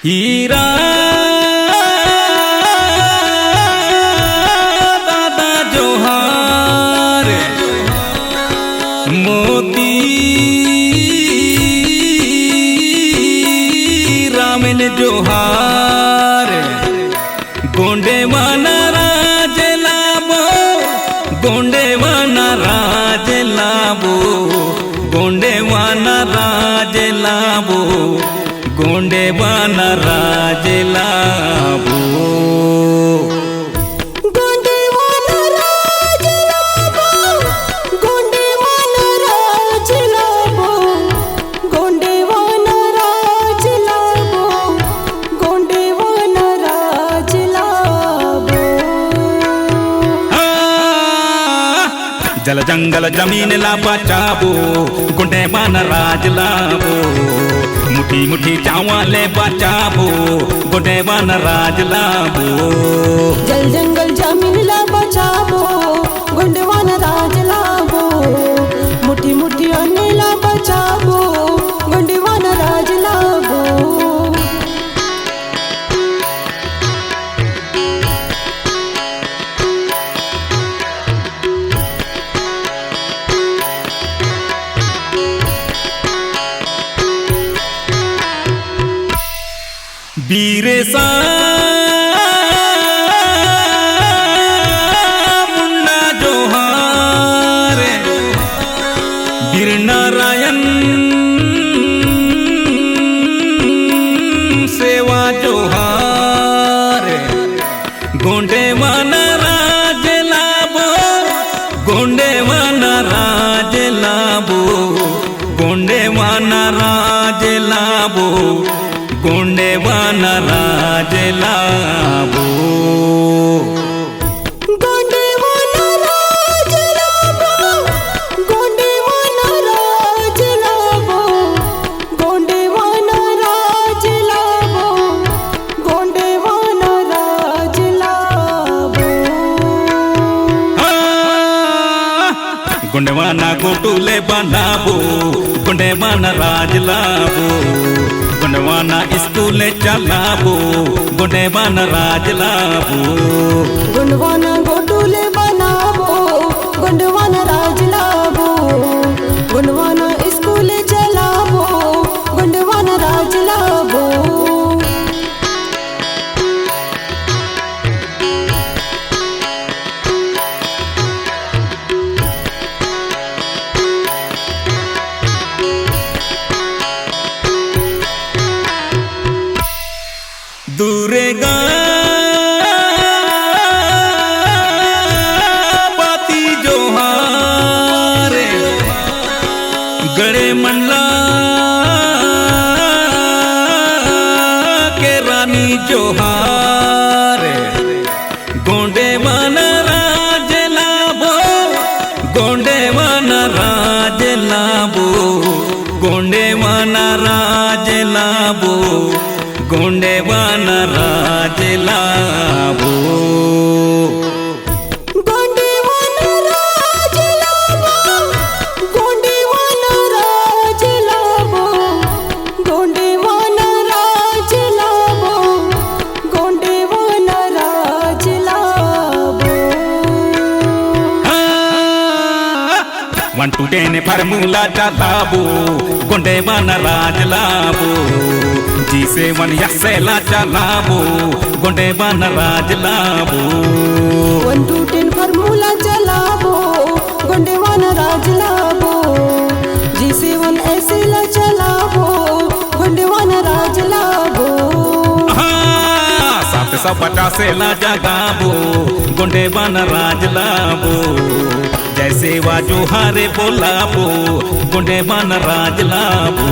हीरा दादा जोहार, मोती रामन जोहार, गोंडेवाना राज लाभो, गोंडेवाना राज लाभो, गोंडेवाना राज लाभो, गोंडेवाना राज लाभो। गोंडेवाना राज लाभो, गोंडेवाना राज लाभो, गोंडेवाना राज लाभो, गोंडेवाना राज लाभो। जल जंगल जमीन ला बचावो, गोंडेवाना राज लाभो, मुठी मुठी चावले बचावो, गोंडेवाना राज लाभो। जल जंगल जमीन ला बचावो, गोंडेवाना राज लाभो, मुठी मुठी अन्न ला बचावो, गोंडेवाना राज लाभो। बीरेसा मुन्ना जोहार, बीर नारायण सेवा जोहार, गोंडेवाना राज लाभो, गोंडेवाना राज लाभो, गोंडेवाना राज लाभो, गोंडेवाना राज लाभो। गोंडेवाना राज लाभो, गोंडेवाना राज लाभो, गोंडेवाना राज लाभो, गोंडेवाना राज लाभो। गोंडेवाना गोटुले बनावो, गोंडेवाना राज लाभो, गोंडेवाना स्कूल चलावो, गोंडेवाना राज लाभो। गोंडेवाना गोटुले बनावो, गोंडेवाना राज लाभो, गोंडेवाना स्कूल चलावो, गोंडेवाना राज लाभो। दूरेगा पाती जोहार, गड़े मंडला के रानी जोहार, गोंडेवाना राज लाभो, गोंडेवाना राज लाभो, गोंडेवाना राज लाभो, गोंडेवाना राज लाभो। गोंडेवाना राज लाभो, गोंडेवाना राज लाभो, गोंडेवाना राज लाभो, गोंडेवाना राज लाभो। 1 to 10 फार्मूला चलावो, गोंडेवाना राज लाभो, G7 यसेला चलावो, गोंडेवाना राज लाभो। 1 to 10 फार्मूला चलावो, गोंडेवाना राज लाभो, G7 ऐसेला चलावो, गोंडेवाना राज लाभो। 750 ला जगावो, गोंडेवाना राज लाभो, जैसे वा जोहारे बोलावो, गोंडेवाना राज लाभो।